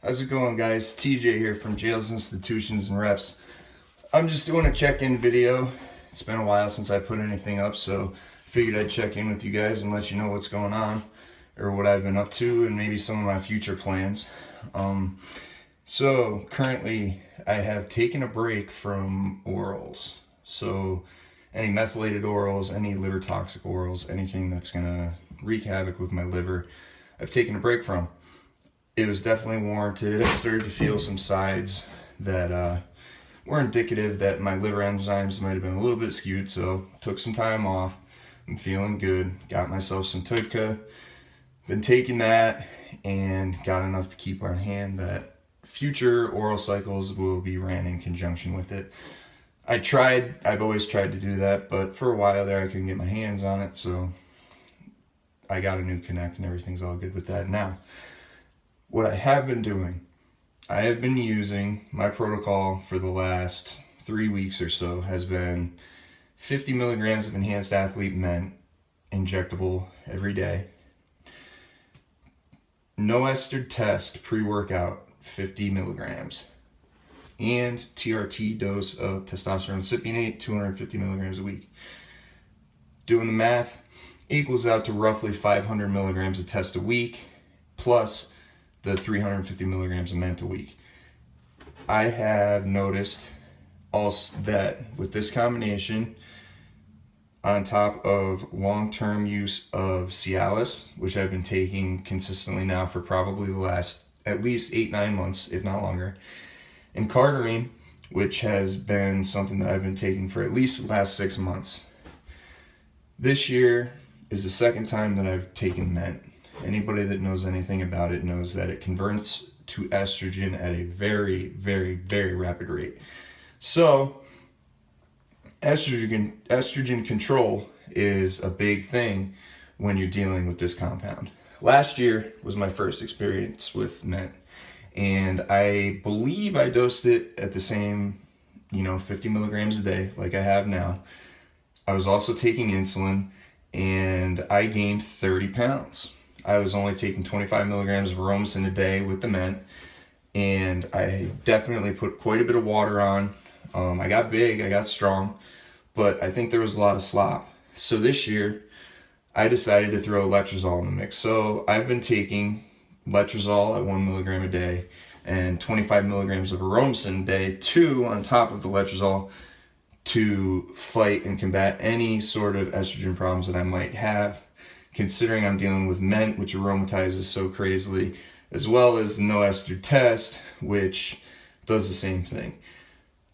How's it going, guys? TJ here from Jails, Institutions, and Reps. I'm just doing a check-in video. It's been a while since I put anything up, so I figured I'd check in with you guys and let you know what's going on or what I've been up to and maybe some of my future plans. So currently I have taken a break from orals. So any methylated orals, any liver toxic orals, anything that's gonna wreak havoc with my liver, I've taken a break from. It was definitely warranted. I started to feel some signs that were indicative that my liver enzymes might have been a little bit skewed, so took some time off. I'm feeling good. Got myself some Tudka. Been taking that and got enough to keep on hand that future oral cycles will be ran in conjunction with it. I've always tried to do that, but for a while there I couldn't get my hands on it, so I got a new Connect and everything's all good with that now. What I have been doing, I have been using my protocol for the last 3 weeks or so has been 50 milligrams of Enhanced Athlete Mint injectable every day. No ester test pre-workout 50 milligrams. And TRT dose of testosterone cypionate 250 milligrams a week. Doing the math equals out to roughly 500 milligrams of test a week plus the 350 milligrams of mint a week. I have noticed also that with this combination, on top of long-term use of cialis, which I've been taking consistently now for probably the last at least 8-9 months, if not longer, and cardarine, which has been something that I've been taking for at least the last 6 months. This year is the second time that I've taken mint. Anybody that knows anything about it knows that it converts to estrogen at a very, very, very rapid rate. So, estrogen control is a big thing when you're dealing with this compound. Last year was my first experience with mint, and I believe I dosed it at the same, 50 milligrams a day like I have now. I was also taking insulin, and I gained 30 pounds. I was only taking 25 milligrams of aromasin a day with the mint, and I definitely put quite a bit of water on. I got big, I got strong, but I think there was a lot of slop. So this year, I decided to throw letrozole in the mix. So I've been taking letrozole at 1 milligram a day and 25 milligrams of aromasin a day, 2 on top of the letrozole, to fight and combat any sort of estrogen problems that I might have, considering I'm dealing with mint, which aromatizes so crazily, as well as no ester test, which does the same thing.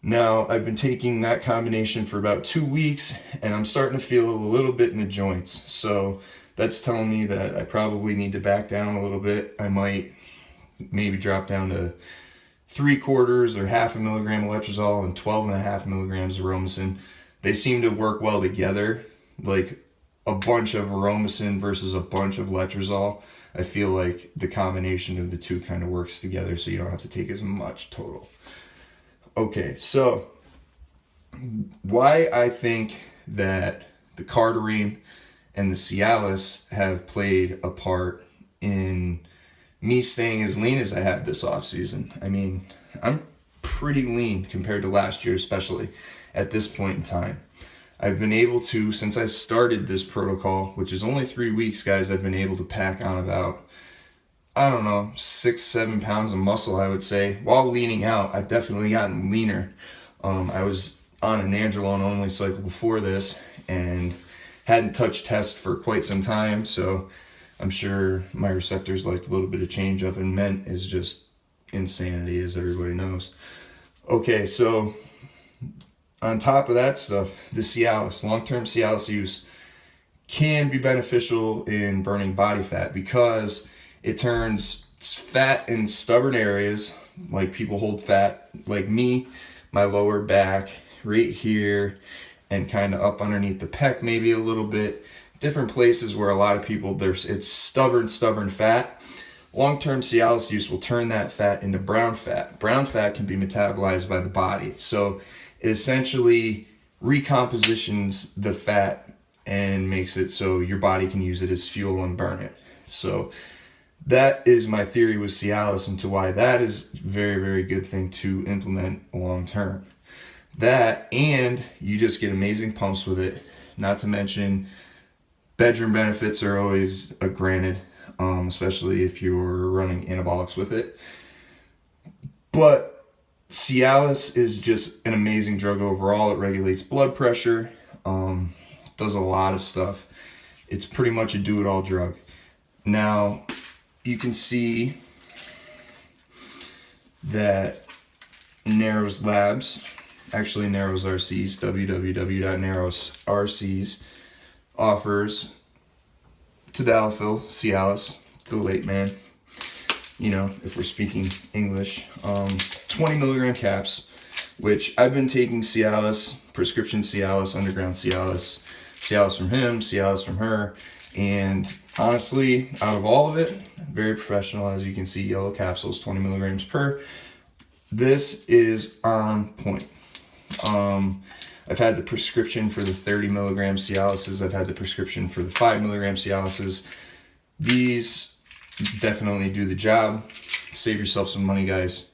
Now, I've been taking that combination for about 2 weeks, and I'm starting to feel a little bit in the joints. So that's telling me that I probably need to back down a little bit. I might maybe drop down to 3/4 or half a milligram of letrozole and 12.5 milligrams of aromasin. They seem to work well together, like a bunch of aromasin versus a bunch of letrozole. I feel like the combination of the two kind of works together, so you don't have to take as much total. Okay, so why I think that the cardarine and the cialis have played a part in me staying as lean as I have this off season. I mean, I'm pretty lean compared to last year, especially at this point in time. I've been able to, since I started this protocol, which is only 3 weeks, guys, I've been able to pack on about, 6-7 pounds of muscle, I would say. While leaning out, I've definitely gotten leaner. I was on an androlone only cycle before this and hadn't touched test for quite some time, so I'm sure my receptors liked a little bit of change up, and mint is just insanity, as everybody knows. Okay, so on top of that stuff, the cialis, long-term cialis use can be beneficial in burning body fat because it turns fat in stubborn areas, like people hold fat, like me, my lower back, right here, and kind of up underneath the pec maybe a little bit, different places where a lot of people, it's stubborn fat. Long-term cialis use will turn that fat into brown fat. Brown fat can be metabolized by the body, so it essentially recompositions the fat and makes it so your body can use it as fuel and burn it. So that is my theory with cialis into why that is a very, very good thing to implement long term. That, and you just get amazing pumps with it. Not to mention, bedroom benefits are always granted, especially if you're running anabolics with it. But cialis is just an amazing drug overall. It regulates blood pressure, does a lot of stuff. It's pretty much a do-it-all drug. Now, you can see that Narrows Labs, actually Narrows RCs, www.narrowsrcs, offers tadalafil, cialis, for the late man, you know, if we're speaking English, 20 milligram caps, which I've been taking cialis, prescription cialis, underground cialis, cialis from him, cialis from her, and honestly, out of all of it, very professional. As you can see, yellow capsules, 20 milligrams per. This is on point. I've had the prescription for the 30 milligram cialises. I've had the prescription for the 5 milligram cialises. These definitely do the job. Save yourself some money, guys.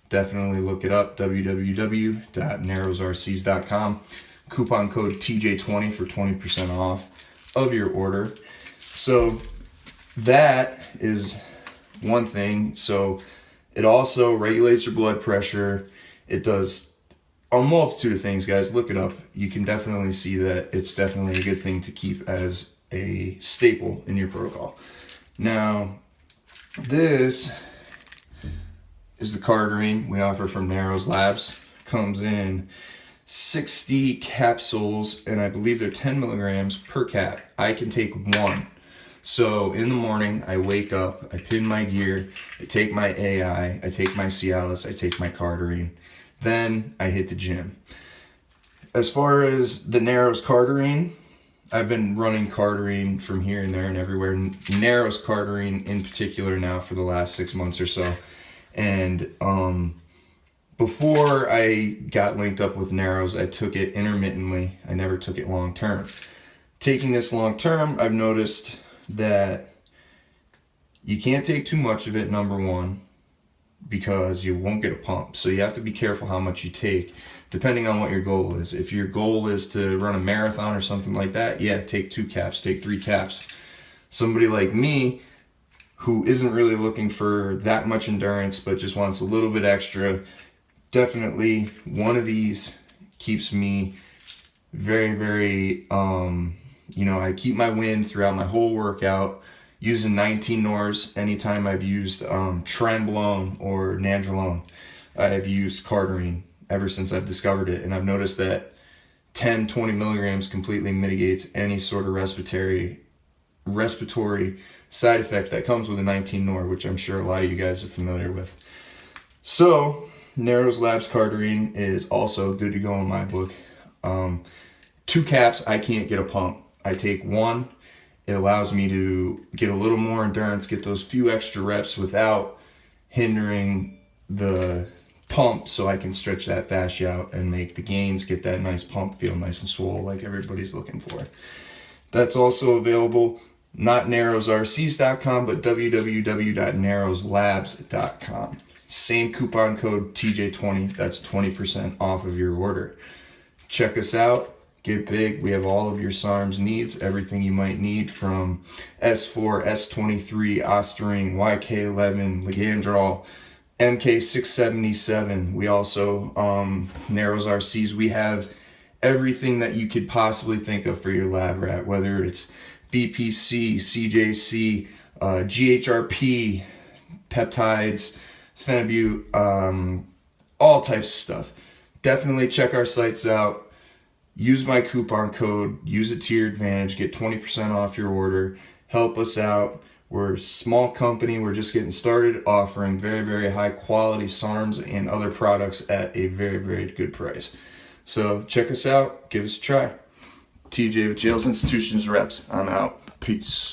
Definitely look it up, www.narrowsrcs.com. Coupon code TJ20 for 20% off of your order. So that is one thing. So it also regulates your blood pressure. It does a multitude of things, guys. Look it up. You can definitely see that it's definitely a good thing to keep as a staple in your protocol. Now, this is the cardarine we offer from Narrows Labs. Comes in 60 capsules, and I believe they're 10 milligrams per cap. I can take one. So in the morning, I wake up, I pin my gear, I take my AI, I take my cialis, I take my cardarine. Then I hit the gym. As far as the Narrows cardarine, I've been running cardarine from here and there and everywhere. Narrows cardarine in particular now for the last 6 months or so. And before I got linked up with Narrows, I took it intermittently. I never took it long term. Taking this long term, I've noticed that you can't take too much of it, number one, because you won't get a pump. So you have to be careful how much you take, depending on what your goal is. If your goal is to run a marathon or something like that, yeah, take 2 caps, take 3 caps. Somebody like me, who isn't really looking for that much endurance, but just wants a little bit extra, definitely one of these keeps me very, very, I keep my wind throughout my whole workout. Using 19 Nors anytime I've used Trenbolone or Nandrolone. I've used cardarine ever since I've discovered it, and I've noticed that 10-20 milligrams completely mitigates any sort of respiratory side effect that comes with a 19 Nor, which I'm sure a lot of you guys are familiar with. So Narrows Labs cardarine is also good to go in my book. 2 caps, I can't get a pump. I take 1. It allows me to get a little more endurance, get those few extra reps without hindering the pump, so I can stretch that fascia out and make the gains, get that nice pump, feel nice and swole like everybody's looking for. That's also available, not narrowsrcs.com, but www.narrowslabs.com. Same coupon code TJ20, that's 20% off of your order. Check us out. Get big. We have all of your SARMs needs, everything you might need from S4, S23, Ostarine, YK11, Ligandrol, MK677. We also, Narrows RCs, we have everything that you could possibly think of for your lab rat, whether it's BPC, CJC, GHRP, peptides, phenibut, all types of stuff. Definitely check our sites out. Use my coupon code, use it to your advantage, get 20% off your order, help us out. We're a small company, we're just getting started, offering very, very high quality SARMs and other products at a very, very good price. So check us out, give us a try. TJ with Jails Institutions Reps, I'm out. Peace.